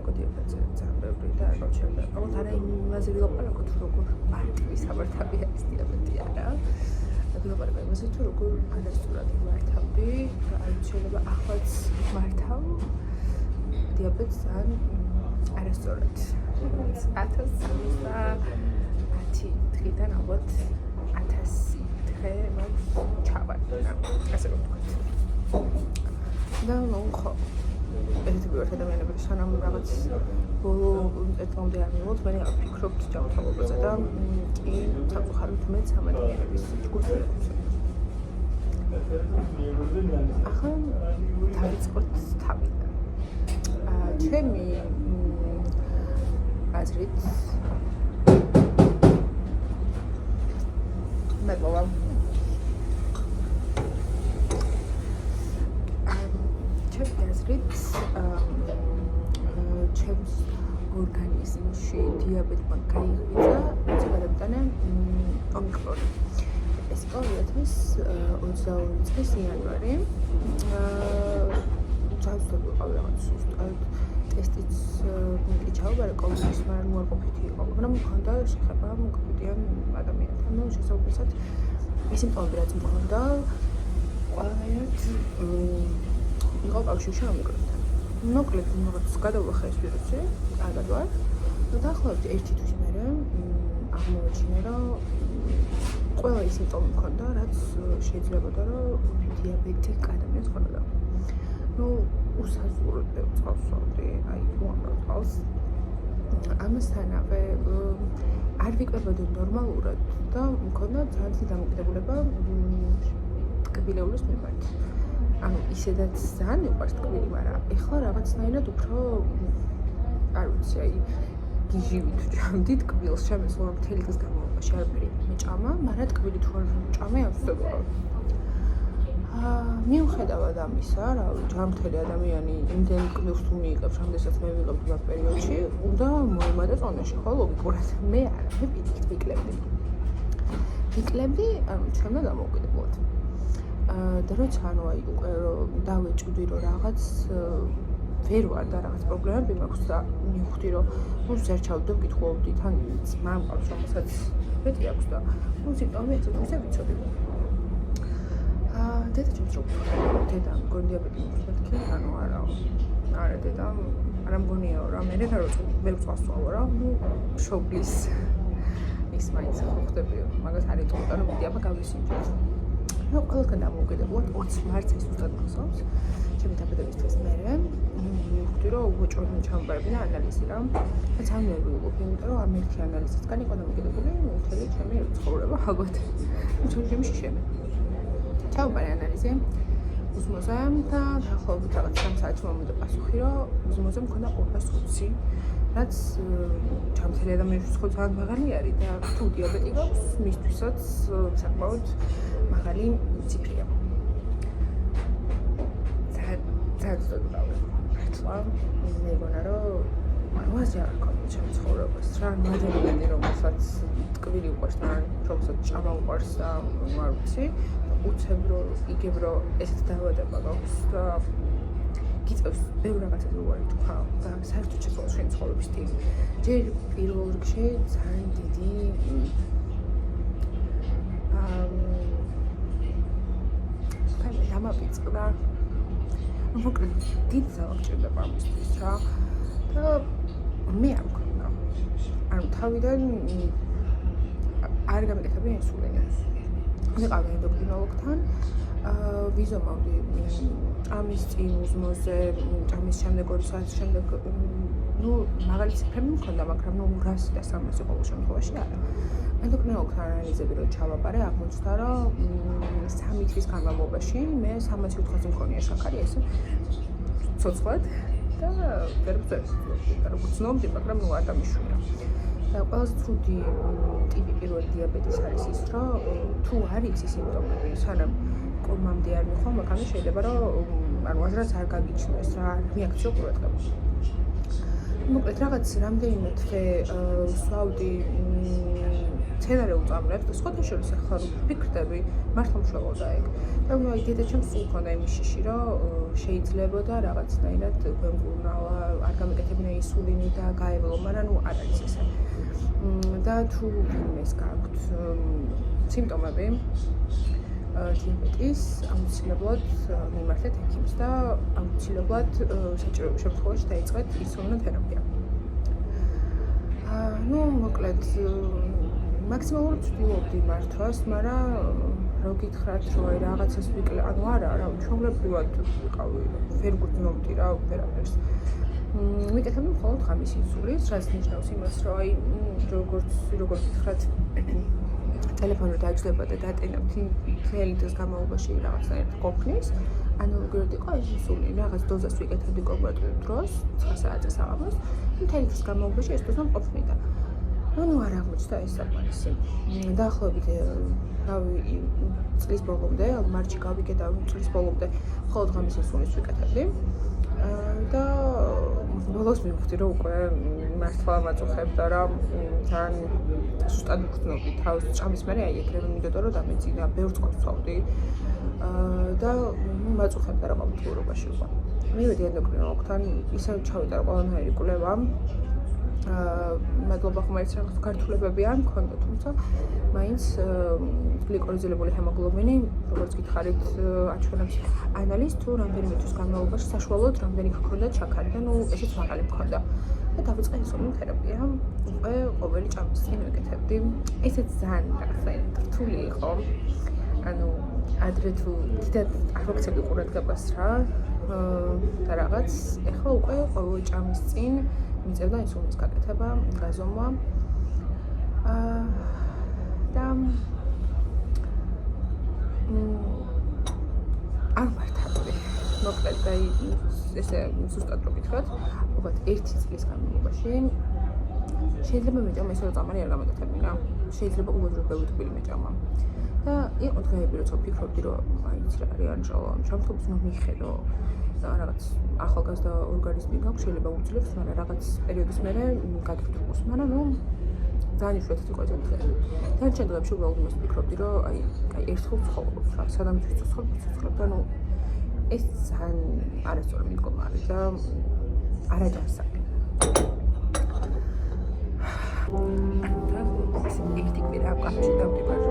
მოვიგო დიაბეტზე ძალიან ბევრი და გაჩერდა. ალბათ არა იმაზე ვილაპარაკო თუ როგორ მარტივი სამართავი არის დიაბეტი არა. ვილაპარაკო იმაზე თუ როგორ ადასტურად მართავდი და აი შეიძლება ახლაც მართავ დიაბეტს ძალიან არასწორად. 1010 დღიდან ალბათ 1000 დღე მაქვს ჩავარდა, ასე რომ ვთქვათ. და ხო ერთი ადამიანები სანამ რაღაც ბოლო ეტლამდე არ მივიღოთ, მე ვფიქრობთ ჯანმრთელობაზე და კი საკუთარით მე ადამიანების ჯგუფი აქვს. ახლა დავიწყოთ თავიდან. ჩემი აზრით მეგონა ჩემს ორგანიზმში დიაბეტმა გაიღვიძა, როცა გადავიტანე ომიკრონი. ეს იყო 2022 წლის იანვარი. ჯანმრთელობ ვიყავი რაღაც სუსტად, ტესტიც კი ჩავაბარე კოვიდის, მაგრამ უარყოფითი იყო, მაგრამ მქონდა შეხება კოვიდიან ადამიანთან. ნუ შესაძლებლად ის სიმპტომები რაც მქონდა, ყველანაირად იყო კავშირში ომიკრონთან. მოკლედ რაღაც გადავახა ეს ვირუსი, კარგად ვარ. დაახლოებით 1 თვის მერე აღმოაჩინე, რომ ყველა ის სიმპტომები მქონდა, რაც შეიძლებოდა, რომ დიაბეტი ადამიანს ქონოდა. ნუ უსაზღვროდ წავსვავდი, აი უამრავ წელს. ამასთანავე არ ვიკრებოდი ნორმალურად და მქონდა ძალიან დიდი დამოკიდებულება ტკბილეულის მიმართ. ანუ ისედაც ძალიან მიყვარს ტკბილი, მაგრამ ეხლა რაღაცნაირად უფრო არ ვიცი, აი გიჟივით ჩამდი ტკბილს, შემეძლო მთელი დღის განმავლობაში არაფერი მეჭამა, მაგრამ ტკბილი თუ არ მჭამე ავსებო. მიუხედავად ამისა, ჯანმრთელი ადამიანი იმდენ ტკბილს თუ მიიღებს, რამდენსაც მე ვიღებ ამ პერიოდში, უნდა მოემატა წონაში, ხო, ლოგიკურად. მე არა, მე პირიქით ვიკლებდი, ანუ ჩემთან დამოუკიდებლად. და როცა ანუ აი უკვე დავეჭვდი რომ რაღაც ვერ ვარ და რაღაც პრობლემები მაქვს და მივხვდი რომ ნუ ზერჩავდი და ვკითხულობდი თან ძმამ ყავს რომელსაც მეტი აქვს და ნუ სიმპტომები ესეთ ვიცოდი. დედა ჩემს რო დედა მგონი დიაბეტი მეთქი ანუ არა დედა არ მგონია რა მე ვერ წასვლა რა ნუ შობლის ის მაინც ხვდებიო მაგას არ იტყოდა რომ დიაბეტი გავისინჯოთ. ნუ ყველგან დამოუკიდებლად 20 მარტს ეს უბრალოდ გასავს. ჩემი დაბადების დღეს მერე მივხვდი რომ უოჭრობენ ჩამბარები და ანალიზი რა. და ძალიან ვიღუპი, იმიტომ რომ ამ ერთი ანალიზისგან იყო დამოკიდებული მთელი ჩემი ცხოვრება ალბათ. ჩემი შიშები. ჩავბარე ანალიზი. უზმოზე და დაახლოებით რაღაც 3 საათი მომდო პასუხი რომ უზმოზე მქონდა 220, რაც ჯანმრთელი ადამიანისთვის ხო ძალიან მაღალი არის და თუ დიაბეტი გაქვს, მისთვისაც საკმაოდ მაღალი ციფრია. ძალიან მართლა მეგონა რომ მასე არ ქონდა ჩემს ცხოვრებას რა მადლიანი რომელსაც ტკბილი უყვარს და რომელსაც ჭამა უყვარს და არ ვიცი უცებ რომ იგებ რომ ესეთ დაავადება გაქვს და გიწევს ბევრ რაღაცაზე უარი თქვა და საერთოდ შეცვალა შენი ცხოვრების სტილი. ჯერ პირველ რიგში ძალიან დიდი დამაპირწკდა. მოკლედ დიდი ძალა გჭირდება ამისთვის რა და მე არ მქონდა. ანუ თავიდან არ გამეკეთებია ინსულინი. ვიყავი ენდოკრინოლოგთან, ვიზომავდი ჭამის წინ უზმოზე, ჭამის შემდეგ 2 საათის შემდეგ, ნუ მაღალი ციფრები მქონდა, მაგრამ ნუ 100 და 300 ყოველ შემთხვევაში არა. ენდოკრინოლოგთან ანალიზები რო ჩავაბარე, აღმოჩნდა რომ 3 თვის განმავლობაში მე 304-ზე მქონია შაქარი ესე ცოცხლად და როგორც ნომდი, მაგრამ ნუ არ დამიშვია. და ყველაზე ცუდი ტიპი პირველ დიაბეტის არის ის, რომ თუ არის ის სიმპტომები, სანამ კომამდე არ მიხვალ, მაგრამ შეიძლება რომ ანუ აზრაც არ გაგიჩნდეს რა რეაქცია ყურადღება. მოკლედ რაღაც რამდენიმე თვე სვავდი სცენარულ წამლებს და სხვათა შორის ახლა რომ ვფიქრდები, მართლა მშველოდა ეგ. და აი დედაჩემს სულ ჰქონდა იმის შიში, რომ შეიძლებოდა რაღაცნაირად გვემგურნალა, არ გამეკეთებინა ინსულინი და გაევლო, მაგრამ ნუ არ არის ესე. და თუ ვინმეს გაქვთ სიმპტომები დიაბეტის, აუცილებლად მიმართეთ ექიმს და აუცილებლად საჭირო შემთხვევაში დაიწყეთ ინსულინის თერაპია. ნუ მოკლედ მაქსიმალურად ვცდილობდი მართვას, მაგრამ რო გითხრათ, რომ აი რაღაცას ვიკლე, ანუ არა, ჩვეულებრივად ვიყავი, ვერ გძნობდი რა ვერაფერს. ვიკეთებდი მხოლოდ ღამის ინსულინს, რაც ნიშნავს იმას, რომ აი როგორც გითხრათ, ტელეფონი დაიჯდება და დატენებთ მთელი დღის განმავლობაში რაღაცნაირად ყოფნის, ანალოგიურად იყო ეს ინსულინი, რაღაც დოზას ვიკეთებდი კონკრეტულ დროს, 9 საათზე საღამოს, მთელი დღის განმავლობაში ეს დოზა მყოფნიდა. ანუ არ აღმოჩნდა ეს საკმარისი. დაახლოებით წლის ბოლომდე, მარტში გავიგე და წლის ბოლომდე მხოლოდ ღამის ინსულინს ვიკეთებდი. და ბოლოს მივხვდი, რომ უკვე მართლა მაწუხებდა რა, თან ზუსტად ვგრძნობდი თავს ჭამის მერე, აი ეგრევე მინდოდა რომ დამეწინა, ბევრ წყალს ვცვალდი და მაწუხებდა რა ყოველდღიურობაში უკვე. მივედი ენდოკრინოლოგთან, ისე ჩავიტარა ყველანაირი კვლევა. მადლობა ხმარიც რაღაც გართულებებია მქონდა, თუმცა მაინც გლიკორიზირებული ჰემოგლობინი, როგორც გითხარით, აჩვენებს ანალიზს თუ რამდენიმე თვის განმავლობაში საშუალოდ რამდენი გქონდა ჩაქარი და ნუ ესეც მაღალი მქონდა. და დავიწყე ინსულინის თერაპია, უკვე ყოველი ჭამის წინ ვიკეთებდი. ესეც ძალიან რაღაცნაირად რთული იყო. ანუ ადრე თუ დიდად არ ვაქცევდი ყურადღებას რა და რაღაც, ეხლა უკვე ყოველი ჭამის წინ მიწევდა ინსულინის გაკეთება, გაზომვა. და არ მართავდი. მოკლედ აი ესე ზუსტად რო გითხრათ, ალბათ 1 წლის განმავლობაში შეიძლება მეჭამა ისე რომ წამალი არ გამეკეთებინა. შეიძლება უბრალოდ თბილი მეჭამა. და იყო დღეები, როცა ვფიქრობდი, რომ აი იცი რა არის ანჟელა, შემთხვევით უნდა მიხედო და რაღაც ახალგაზრდა ორგანიზმი გაქვს, შეიძლება უძლებს, მაგრამ რაღაც პერიოდის მერე გადაგთვალოს. მაგრამ ნუ ძალიან იშვიათად იყო ეს დღე. დანარჩენ დღეებში უბრალოდ იმას ვფიქრობდი, რომ აი ერთხელ ვცხოვრობ რა, სადამით ვცხოვრობ და ნუ ეს ძალიან არასწორი მიდგომა არის და არაჯანსაღი. და ეს ერთი კვირა კაფეში დავდივარ